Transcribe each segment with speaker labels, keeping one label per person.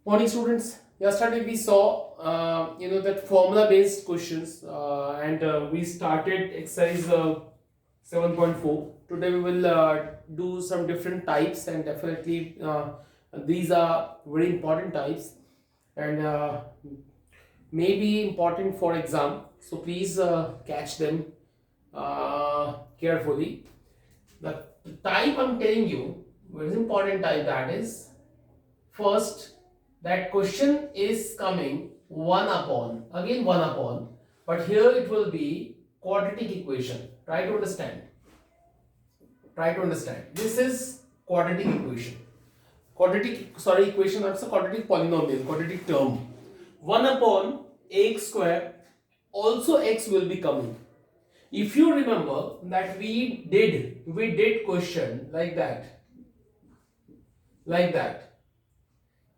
Speaker 1: Morning students. Yesterday we saw that formula based questions and we started exercise 7.4. Today we will do some different types and definitely these are very important types and may be important for exam. So please catch them carefully. The type I'm telling you, very important type, that is first, that question is coming 1 upon, again 1 upon, but here it will be quadratic equation. Try to understand this is quadratic equation, equation, that's a quadratic polynomial, quadratic term. 1 upon x square, also x will be coming. If you remember that we did question like that,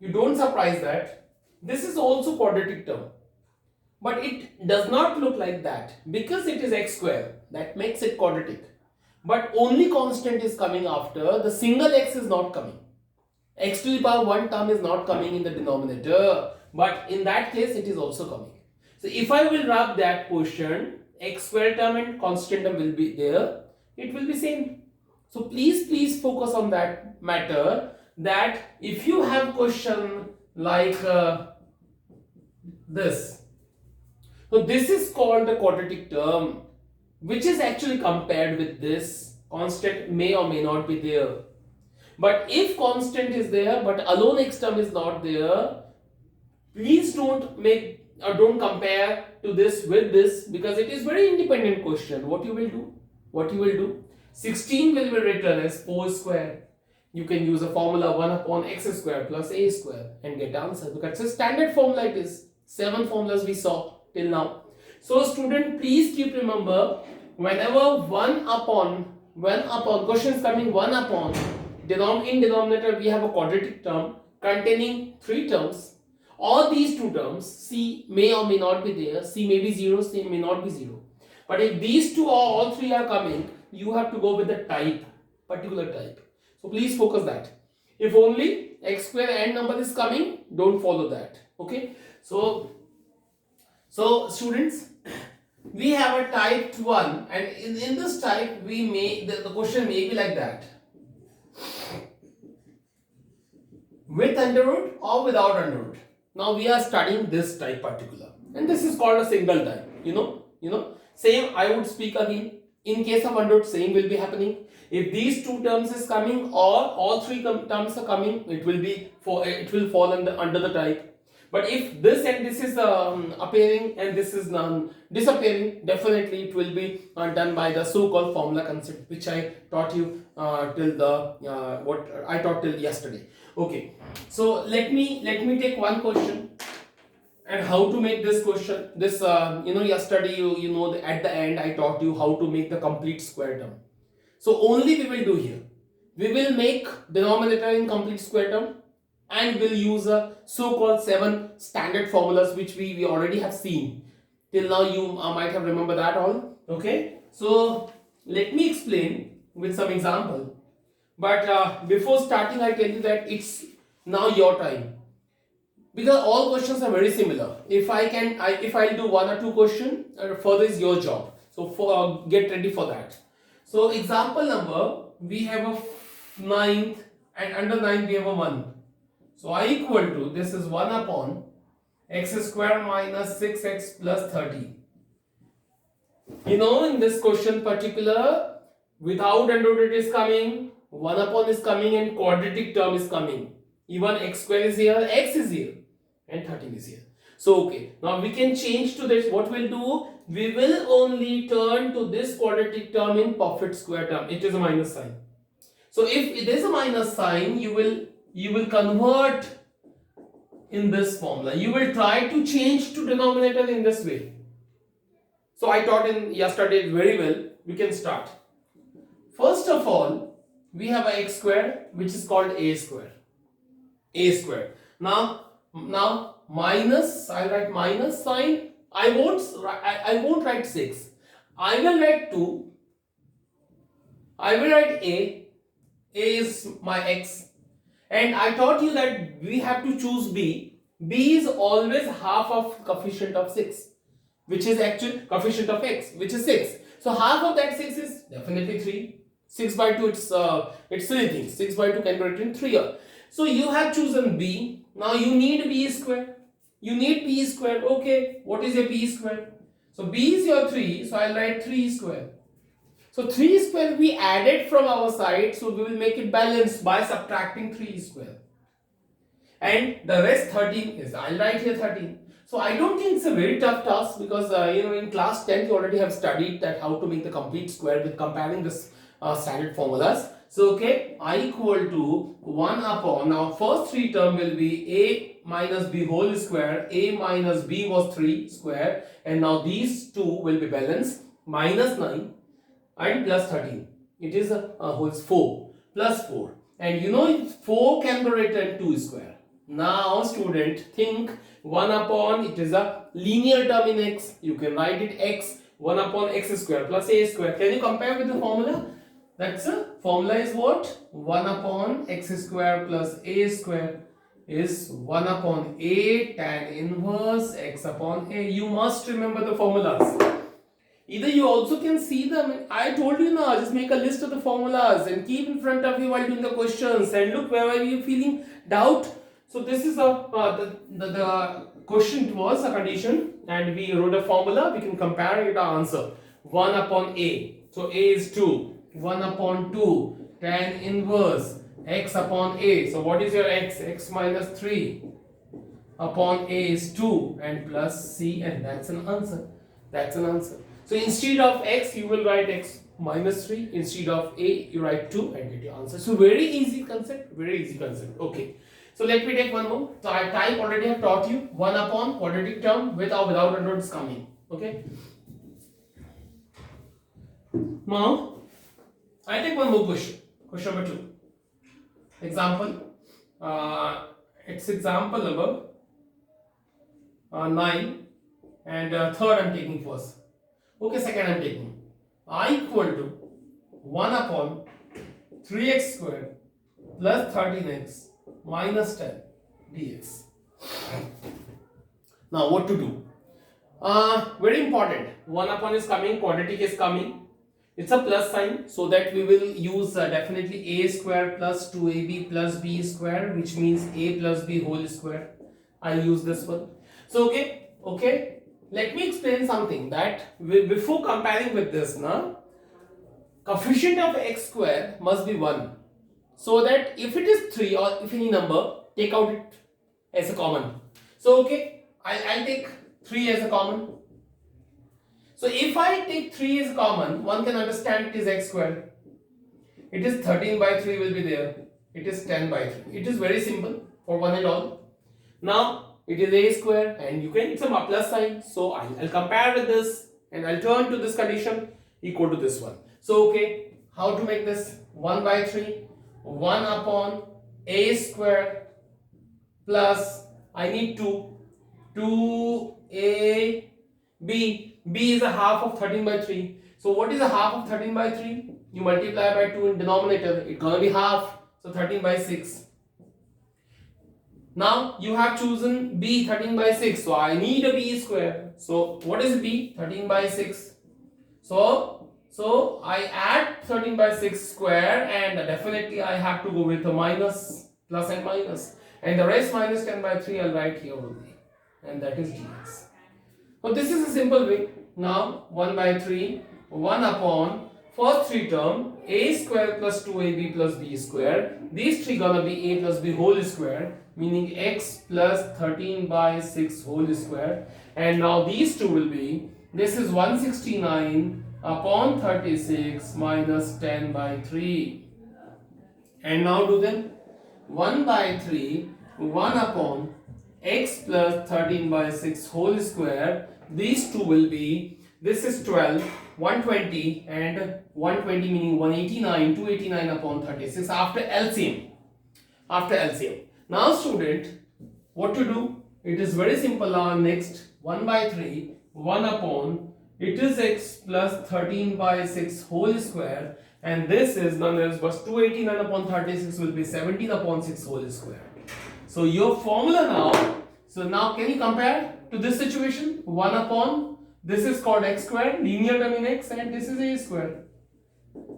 Speaker 1: you don't surprise that this is also quadratic term, but it does not look like that because it is x square, that makes it quadratic, but only constant is coming after, the single x is not coming, x to the power 1 term is not coming in the denominator, but in that case it is also coming. So if I will rub that portion, x square term and constant term will be there, it will be same. So please focus on that matter, that if you have question like this, so this is called the quadratic term, which is actually compared with this. Constant may or may not be there, but if constant is there but alone x term is not there, please don't compare to this with this, because it is very independent question. What you will do, 16 will be written as 4 square. You can use a formula 1 upon x square plus a square and get the answer, because it's a standard formula. It is 7 formulas we saw till now. So student, please keep remember, whenever 1 upon question is coming 1 upon, in denominator we have a quadratic term containing 3 terms. All these 2 terms, c may or may not be there, c may be 0, c may not be 0, but if these two or all 3 are coming, you have to go with the particular type. So please focus that. If only x square and number is coming, don't follow that. Okay, so students, we have a type 1, and in this type the question may be like that, with under root or without under root. Now we are studying this type particular, and this is called a single type. Same I would speak again. In case of under root, same will be happening. If these 2 terms is coming or all 3 terms are coming, it will fall under the type. But if this and this is appearing and this is disappearing, definitely it will be done by the so-called formula concept, which I taught you till yesterday. Okay, so let me take one question and how to make this question. This yesterday at the end I taught you how to make the complete square term. So only we will do here. We will make denominator in complete square term, and we'll use a so-called 7 standard formulas which we already have seen. Till now you might have remembered that all. Okay, so let me explain with some example. But before starting, I tell you that it's now your time, because all questions are very similar. If I'll do 1 or 2 question, further is your job. So get ready for that. So example number, we have a 9th, and under 9 we have a 1. So I equal to, this is 1 upon x square minus 6x plus 30. In this question particular, without under root it is coming, 1 upon is coming, and quadratic term is coming. Even x square is here, x is here, and 13 is here. So okay, now we can change to this. What we'll do, we will only turn to this quadratic term in perfect square term. It is a minus sign. So if it is a minus sign, you will convert in this formula. You will try to change to denominator in this way. So I taught in yesterday very well. We can start. First of all, we have a x square, which is called a square. Now minus, I'll write minus sign. I won't write 6. I will write 2. I will write a is my x, And I taught you that we have to choose B. B is always half of coefficient of 6, which is actual coefficient of x, which is 6. So half of that 6 is definitely 3. 6 by 2, it's 3 things. 6 by 2 can be written 3 here. So you have chosen B. Now you need B square. You need B square. Okay, what is a B square? So B is your 3, so I'll write 3 square. So 3 square we added from our side, so we will make it balanced by subtracting 3 square. And the rest 13 is, I'll write here 13. So I don't think it's a very tough task, because in class 10 you already have studied that how to make the complete square with comparing this standard formulas. So okay, I equal to 1 upon, now first 3 term will be a minus b whole square. A minus b was 3 square, and now these two will be balanced, minus 9 and plus 13. It is holds 4 plus 4, and 4 can be written 2 square. Now student, think 1 upon, it is a linear term in x, you can write it x, 1 upon x square plus a square. Can you compare with the formula? That's a formula is what? 1 upon x square plus a square is 1 upon a tan inverse x upon a. You must remember the formulas. Either you also can see them. I told you now, just make a list of the formulas and keep in front of you while doing the questions, and look wherever you're feeling doubt. So this is the question was a condition, and we wrote a formula. We can compare it our answer. 1 upon a. So a is 2. 1 upon 2 tan inverse x upon a. So what is your x? X minus 3 upon a is 2 and plus c, and that's an answer. That's an answer. So instead of x, you will write x minus 3. Instead of a, you write 2 and get your answer. So very easy concept. Very easy concept. Okay. So let me take one more. So I type already have taught you 1 upon quadratic term with or without under is coming. Okay. Now I take one more question. Question number 2. Example. It's example number 9, and third I'm taking first. Okay, second I'm taking. I equal to 1 upon 3x squared plus 13x minus 10 dx. Now what to do? Very important. 1 upon is coming, quadratic is coming. It's a plus sign, so that we will use definitely a square plus 2ab plus b square, which means a plus b whole square. I'll use this one. So okay. Let me explain something that before comparing with this, coefficient of x square must be 1. So that if it is 3 or if any number, take out it as a common. So okay, I'll take 3 as a common. So if I take 3 as common, one can understand it is x square. It is 13 by 3 will be there. It is 10 by 3. It is very simple for one and all. Now it is a square, and you can, it's a plus sign. So I'll compare with this, and I'll turn to this condition equal to this one. So okay, how to make this? 1 by 3, 1 upon a square plus, I need 2a b. B is a half of 13 by 3. So what is a half of 13 by 3? You multiply by 2 in denominator, it's gonna be half. So 13 by 6. Now you have chosen b 13 by 6. So I need a b square. So what is b? 13 by 6. So I add 13 by 6 square, and definitely I have to go with a minus, plus and minus. And the rest minus 10 by 3 I'll write here only. And that is dx. So this is a simple way. Now 1 by 3, 1 upon first 3 term a square plus 2ab plus b square. These three gonna be a plus b whole square, meaning x plus 13 by 6 whole square. And now these two will be, this is 169 upon 36 minus 10 by 3. And now do them. 1 by 3, 1 upon x plus 13 by 6 whole square. These two will be, this is 12, 120 and 120 meaning 189, 289 upon 36 after LCM. Now student, what to do? It is very simple. Next 1 by 3, 1 upon, it is x plus 13 by 6 whole square, and this is none else but 289 upon 36 will be 17 upon 6 whole square. So your formula now, so now can you compare to this situation? 1 upon, this is called x square, linear term in x, and this is a square.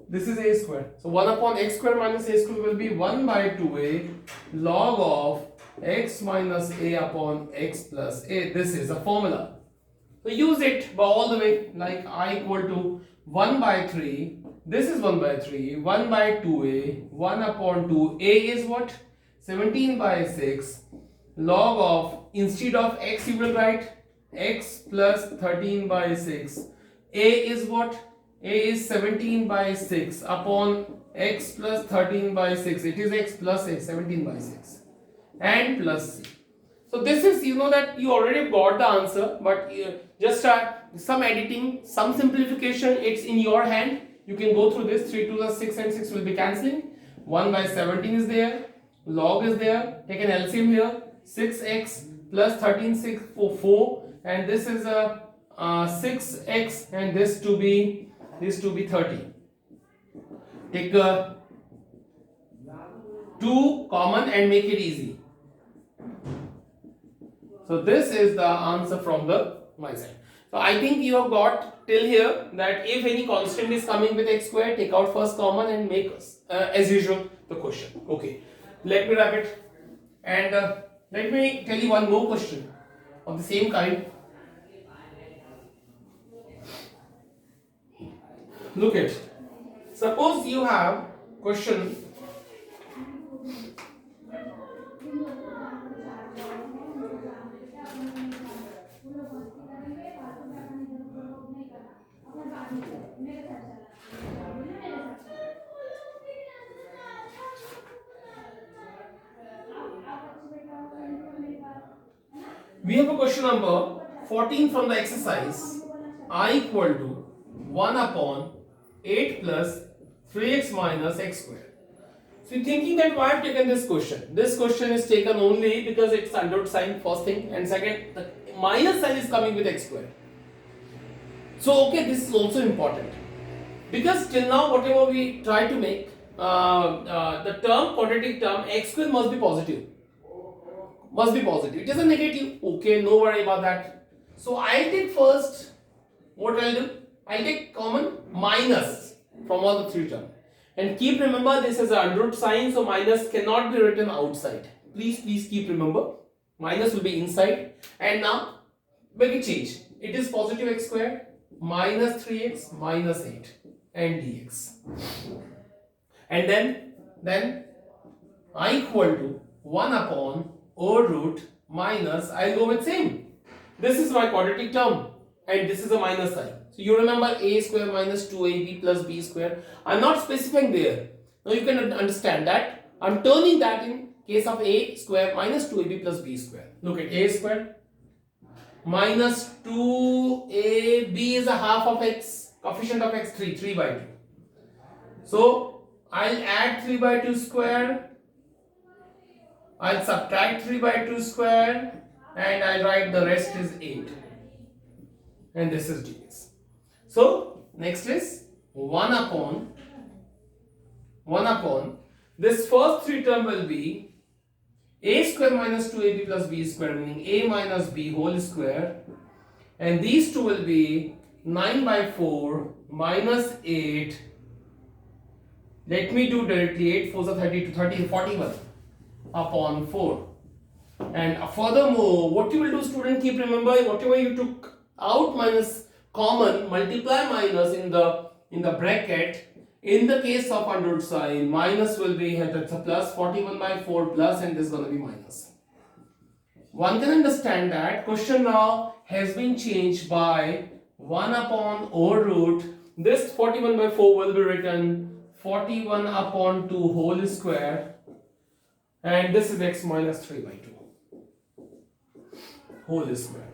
Speaker 1: This is a square. So 1 upon x square minus a square will be 1 by 2a log of x minus a upon x plus a. This is a formula. So use it by all the way, like I equal to 1 by 3. This is 1 by 3. 1 by 2a. 1 upon 2. A is what? 17 by 6. Log of, instead of x you will write x plus 13 by 6. A is what? A is 17 by 6 upon x plus 13 by 6. It is x plus a, 17 by 6. And plus c. So this is, you know that you already got the answer, but just some editing, some simplification, it's in your hand. You can go through this. 3 to the 6 and 6 will be cancelling. 1 by 17 is there. Log is there. Take an LCM here. 6x plus 13, 6, 4. And this is a 6x, and this to be 30. Take 2 common and make it easy. So this is the answer from my side. So I think you have got till here that if any constant is coming with x square, take out first common and make as usual the question. Okay, let me wrap it, and let me tell you one more question of the same kind. Look at, suppose you have question we have a question number 14 from the exercise. I equal to 1 upon 8 plus 3x minus x square. So you're thinking that why I've taken this question. This question is taken only because it's under root sign, first thing, and second, the minus sign is coming with x square. So okay, this is also important, because till now whatever we try to make, the term, quadratic term, x square must be positive. Must be positive. It is a negative. Okay, no worry about that. So I'll take first, what I'll do? I'll take common minus from all the three terms. And keep remember, this is a under root sign, so minus cannot be written outside. Please keep remember. Minus will be inside. And now, make it change. It is positive x square minus 3x minus 8 and dx. And then I equal to 1 upon over root minus, I'll go with same. This is my quadratic term and this is a minus sign. So you remember a square minus 2ab plus b square. I'm not specifying there. Now you can understand that I'm turning that in case of a square minus 2ab plus b square. Look at a square minus 2ab is a half of x, coefficient of x 3 by 2. So I'll add 3 by 2 square. I'll subtract 3 by 2 square and I'll write the rest is 8. And this is dx. So next is 1 upon this first three term will be a square minus 2ab plus b square, meaning a minus b whole square, and these two will be 9 by 4 minus 8. Let me do directly. 8 4 are 32, 30, 41 upon 4. And furthermore, what you will do, student, keep remember, whatever you took out minus common, multiply minus in the bracket. In the case of under root sign, minus will be here, that's a plus, 41 by 4 plus, and this is going to be minus. One can understand that question now has been changed by 1 upon over root. This 41 by 4 will be written 41 upon 2 whole square, and this is x minus 3 by 2 whole square.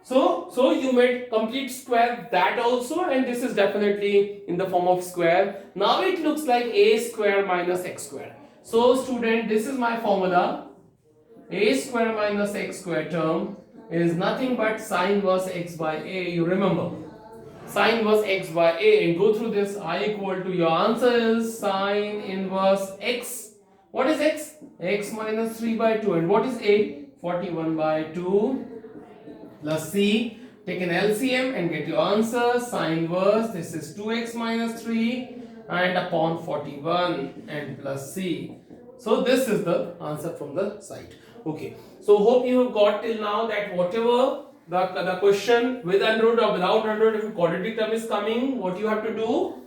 Speaker 1: So you made complete square that also, and this is definitely in the form of square. Now it looks like a square minus x square. So student, this is my formula. A square minus x square term is nothing but sine inverse x by a. You remember, sine inverse x by a, and go through this. I equal to, your answer is sine inverse x. What is x? X minus 3 by 2. And what is a? 41 by 2 plus c. Take an LCM and get your answer. Sine inverse, this is 2x minus 3 and upon 41 and plus c. So this is the answer from the side. Okay. So hope you have got till now that whatever the question with under root or without under root, if a quadratic term is coming, what you have to do?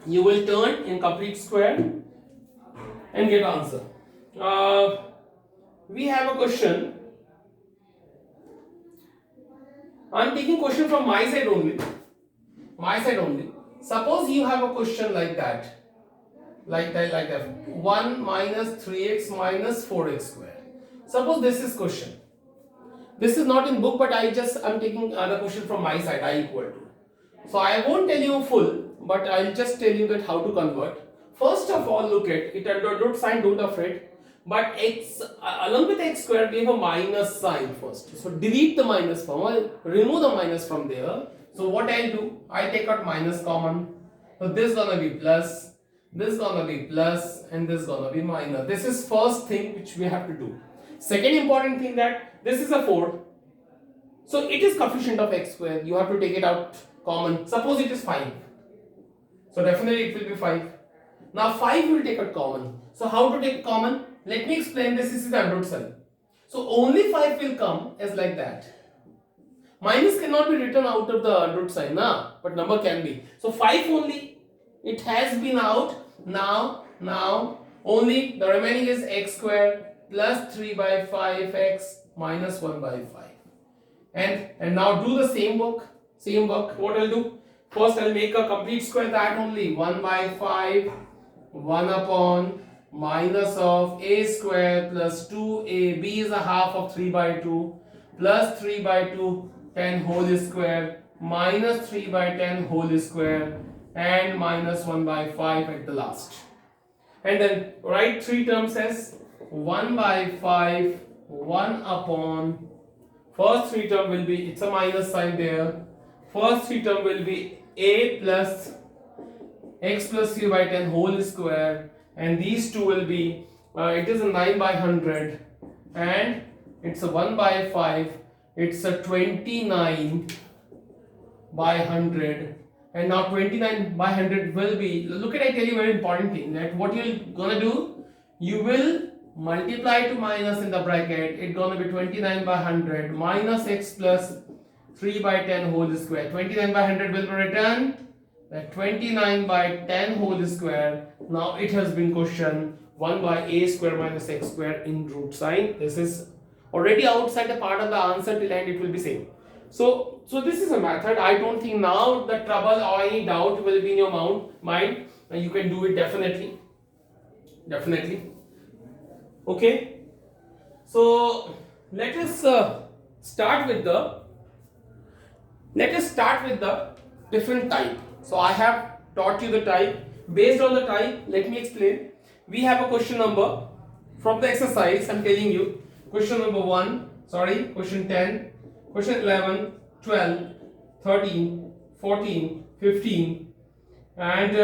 Speaker 1: You will turn in complete square and get answer. We have a question. I am taking question from my side only. My side only. Suppose you have a question like that. Like that. 1 minus 3x minus 4x square. Suppose this is question. This is not in book, but I'm taking the question from my side. I equal to. So I won't tell you full, but I'll just tell you that how to convert. First of all, look at it under root sign, don't afraid. But x along with x square, we have a minus sign first. So delete the minus from, or remove the minus from there. So what I'll do, I take out minus common. So this is gonna be plus, this is gonna be plus, and this is gonna be minus. This is first thing which we have to do. Second important thing, that this is a 4. So it is coefficient of x square. You have to take it out common. Suppose it is 5. So definitely it will be 5. Now 5 will take out common. So how to take common? Let me explain this. This is the under root sign. So only 5 will come as like that. Minus cannot be written out of the under root sign, but number can be. So 5 only. It has been out. Now only the remaining is x square plus 3 by 5x minus 1 by 5. And now do the same work. What I'll do? First I'll make a complete square, that only 1 by 5, 1 upon minus of a square plus 2ab is a half of 3 by 2 plus 3 by 2 10 whole square minus 3 by 10 whole square and minus 1 by 5 at the last. And then write 3 terms as 1 by 5, 1 upon, first 3 term will be, it's a minus sign there, first 3 term will be a plus x plus 3 by 10 whole square, and these two will be, it is a 9 by 100 and it's a 1 by 5, it's a 29 by 100. And now 29 by 100 will be, look at, I tell you very important thing, that what you're gonna do, you will multiply to minus in the bracket, it's gonna be 29 by 100 minus x plus 3 by 10 whole square. 29 by 100 will be written, that 29 by 10 whole square. Now it has been question 1 by a square minus x square in root sign. This is already outside the part of the answer, till end it will be same. So this is a method. I don't think now the trouble or any doubt will be in your mind. You can do it definitely. Okay. So let us start with the different type. So I have taught you the type. Based on the type, let me explain. We have a question number from the exercise. I'm telling you. Question number 1. Question 10. Question 11, 12, 13, 14, 15, and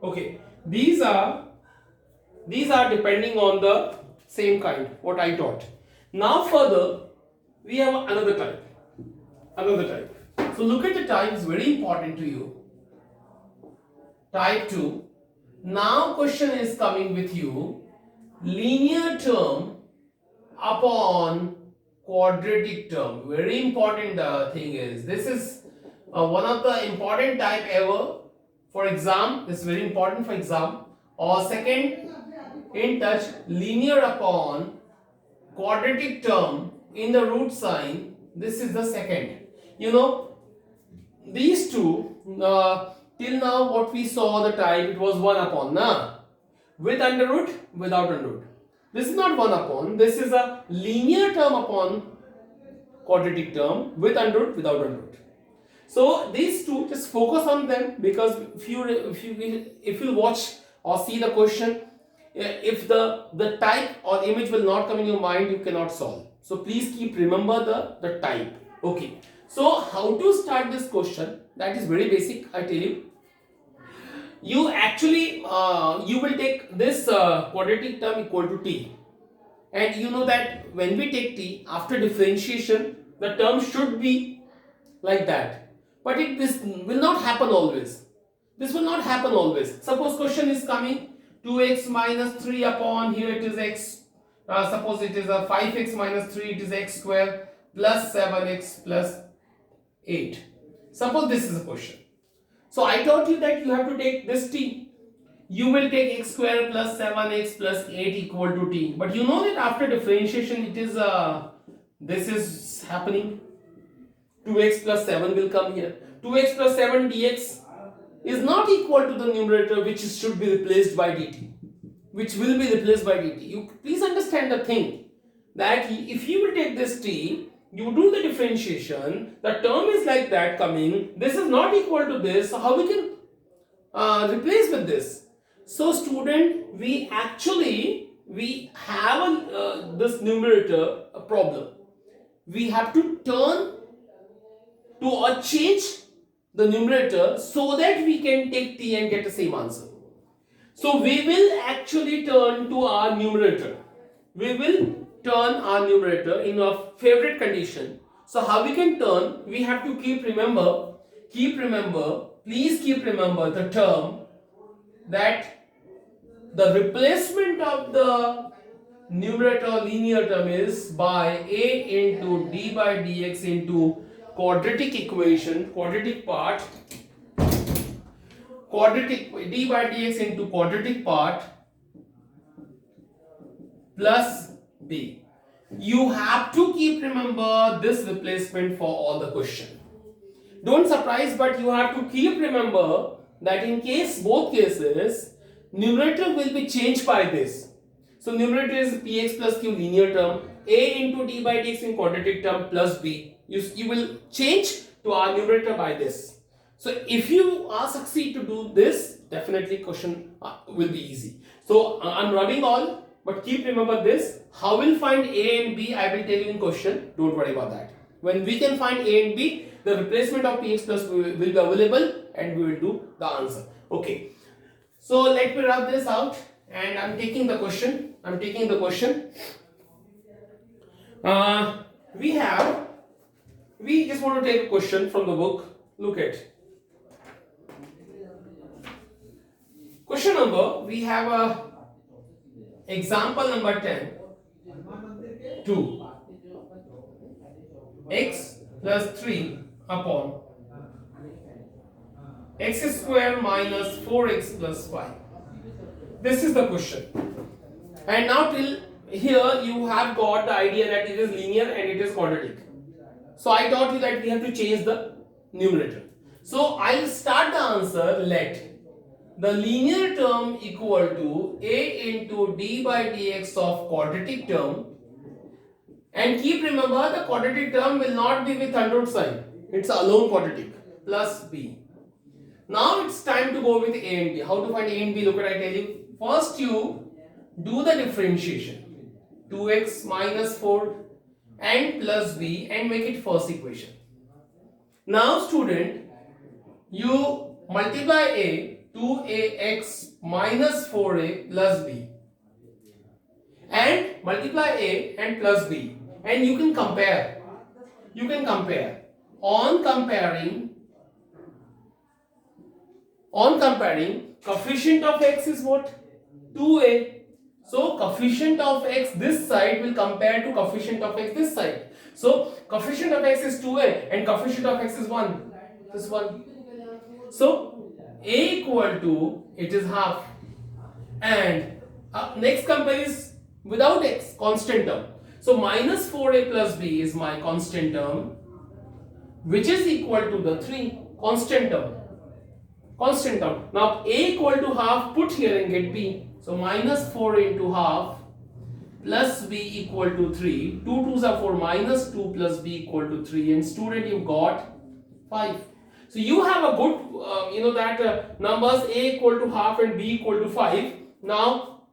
Speaker 1: okay. These are depending on the same kind what I taught. Now further we have another type. So look at the type, is very important to you. Type 2. Now question is coming with you, linear term upon quadratic term. Very important thing is, this is one of the important type ever for exam. This is very important for exam. Or second in touch, linear upon quadratic term in the root sign. This is the second. You know, these two till now what we saw the type, it was 1 upon, with under root, without under root. This is not 1 upon, this is a linear term upon quadratic term with under root, without under root. So these two, just focus on them, because if you watch or see the question, if the type or image will not come in your mind, you cannot solve. So please keep remember the type. Okay. So how to start this question? That is very basic, I tell you. You actually you will take this quadratic term equal to t, and you know that when we take t after differentiation, the term should be like that. But this will not happen always. This will not happen always. Suppose question is coming 2x minus 3 upon here it is x. Suppose it is a 5x minus 3, it is x square plus 7x plus 8. Suppose this is a question. So I taught you that you have to take this t. You will take x square plus 7x plus 8 equal to t. But you know that after differentiation it is this is happening. 2x plus 7 will come here. 2x plus 7 dx is not equal to the numerator which should be replaced by dt. Which will be replaced by dt. You please understand the thing that if you will take this t, you do the differentiation, the term is like that coming, this is not equal to this, so how we can replace with this? So student, we have this numerator a problem. We have to turn to or change the numerator so that we can take t and get the same answer. So we will actually turn to our numerator. We will turn our numerator in a favorite condition. So how we can turn? We have to please keep remember the term that the replacement of the numerator linear term is by a into d by dx into quadratic equation, quadratic part, d by dx into quadratic part plus b. You have to keep remember this replacement for all the question. Don't surprise, but you have to keep remember that in both cases, numerator will be changed by this. So numerator is px plus q linear term, a into d by dx in quadratic term plus b. You will change to our numerator by this. So if you are succeed to do this, definitely question will be easy. So I'm rubbing all, but keep remember this. How we'll find a and b, I will tell you in question. Don't worry about that. When we can find a and b, the replacement of px plus will be available and we will do the answer. Okay. So let me rub this out and I'm taking the question. We just want to take a question from the book. Look at question number. We have a example number 10. 2 x plus 3 upon x square minus 4x plus 5. This is the question. And now till here you have got the idea that it is linear and it is quadratic. So I taught you that we have to change the numerator. So I'll start the answer. Let the linear term equal to a into d by dx of quadratic term. And keep remember the quadratic term will not be with under root sign. It's alone quadratic plus b. Now it's time to go with a and b. How to find a and b? Look at I tell you. First you do the differentiation. 2x minus 4 and plus b and make it first equation. Now student, you multiply a 2ax minus 4a plus b and multiply a and plus b and you can compare. On comparing coefficient of x is what? 2a. So coefficient of x this side will compare to coefficient of x this side. So coefficient of x is 2a and coefficient of x is 1. This 1. So a equal to, it is half. And next compare is without x, constant term. So minus 4a plus b is my constant term, which is equal to the 3, constant term. Now a equal to half, put here and get b. So minus 4 into half plus b equal to 3. 2 2s are 4, minus 2 plus b equal to 3. And student, you got 5. So you have a good, numbers a equal to half and b equal to 5. Now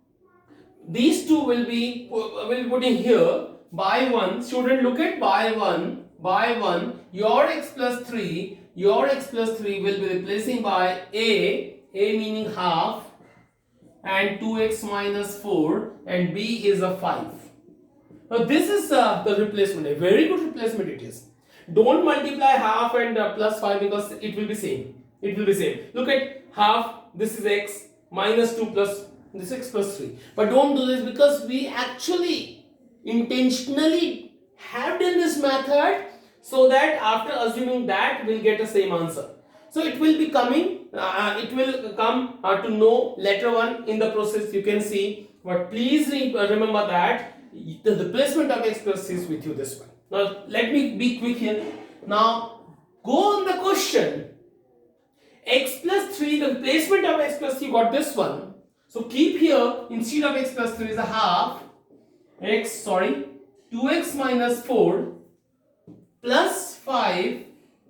Speaker 1: these two will be putting here by 1. Student, look at by 1 your x plus 3 will be replacing by a meaning half, and 2x minus 4, and b is a 5. Now this is the replacement, a very good replacement it is. Don't multiply half and plus 5 because it will be same. It will be same. Look at half, this is x, minus 2 plus this x plus 3. But don't do this because we actually intentionally have done this method so that after assuming that we'll get the same answer. So it will be coming, it will come to know later on in the process, you can see. But please remember that the replacement of x plus 6 with you this one. Now let me be quick here. Now go on the question. X plus 3, the replacement of x plus 3 got this one. So keep here, instead of x plus 3 is a half, 2x minus 4 plus 5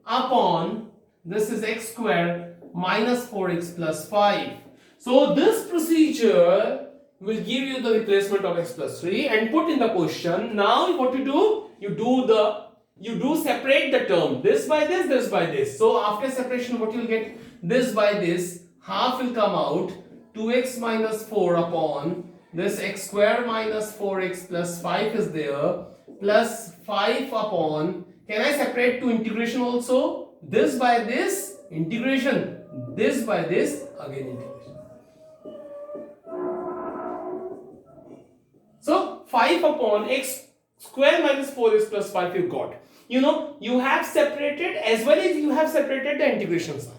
Speaker 1: upon, this is x square minus 4x plus 5. So this procedure will give you the replacement of x plus 3 and put in the question. Now what you do? You do separate the term, this by this. So after separation what you will get? This by this, half will come out, 2x minus 4 upon this x square minus 4x plus 5 is there, plus 5 upon, can I separate to integration also? This by this, integration, this by this, again integration. So 5 upon x square minus 4x plus 5 you got. You know, you have separated as well as you have separated the integration sign.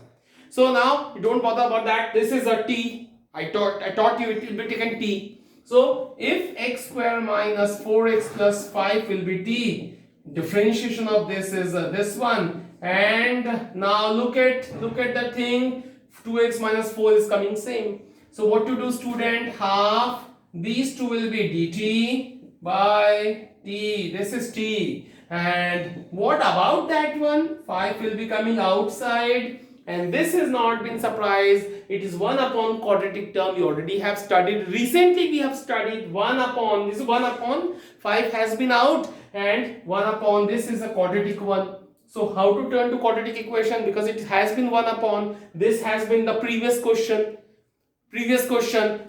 Speaker 1: So now you don't bother about that. This is a t. I taught you it will be taken t. So if x square minus 4x plus 5 will be t, differentiation of this is this one. And now look at the thing, 2x minus 4 is coming same. So what to do, student? Half, these two will be dt by t. This is t. And what about that one? 5 will be coming outside. And this has not been surprised. It is 1 upon quadratic term. You already have studied. Recently we have studied 1 upon. This is 1 upon. 5 has been out. And 1 upon. This is a quadratic one. So how to turn to quadratic equation? Because it has been 1 upon. This has been the previous question.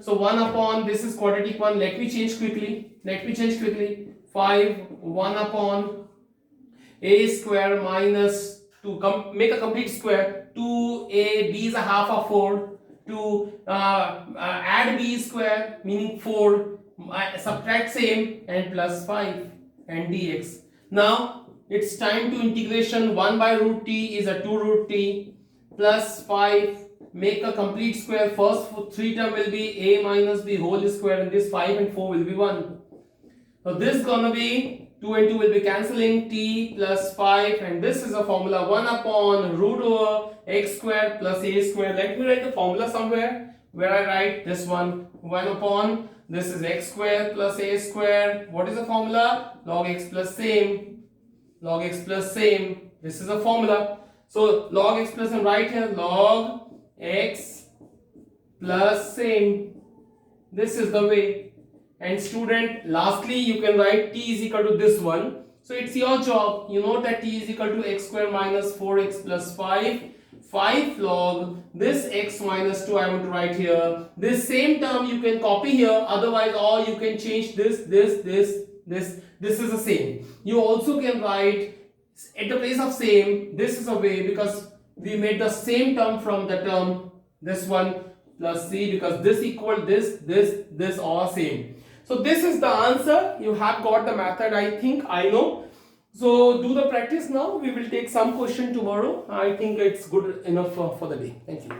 Speaker 1: So 1 upon. This is quadratic one. Let me change quickly. 5. 1 upon a square minus, to make a complete square, 2ab is a half of 4, to add b square meaning 4, subtract same, and plus 5 and dx. Now it's time to integration. 1 by root t is a 2 root t plus 5, make a complete square. First 3 term will be a minus b whole square, and this 5 and 4 will be 1. So this is gonna be 2 and 2 will be cancelling, t plus 5, and this is a formula 1 upon root over x square plus a square. Let me write the formula somewhere where I write this one, 1 upon, this is x square plus a square. What is the formula? Log x plus same. This is a formula. So log x plus same, right here, log x plus same. This is the way. And student, lastly you can write t is equal to this one. So it's your job. You know that t is equal to x square minus 4x plus 5. 5 log this x minus 2 I want to write here. This same term you can copy here. Otherwise, or you can change this. This is the same. You also can write at the place of same. This is a way because we made the same term from the term this one plus c, because this equal this all same. So this is the answer. You have got the method, I know. So do the practice now. We will take some question tomorrow. I think it's good enough for the day. Thank you.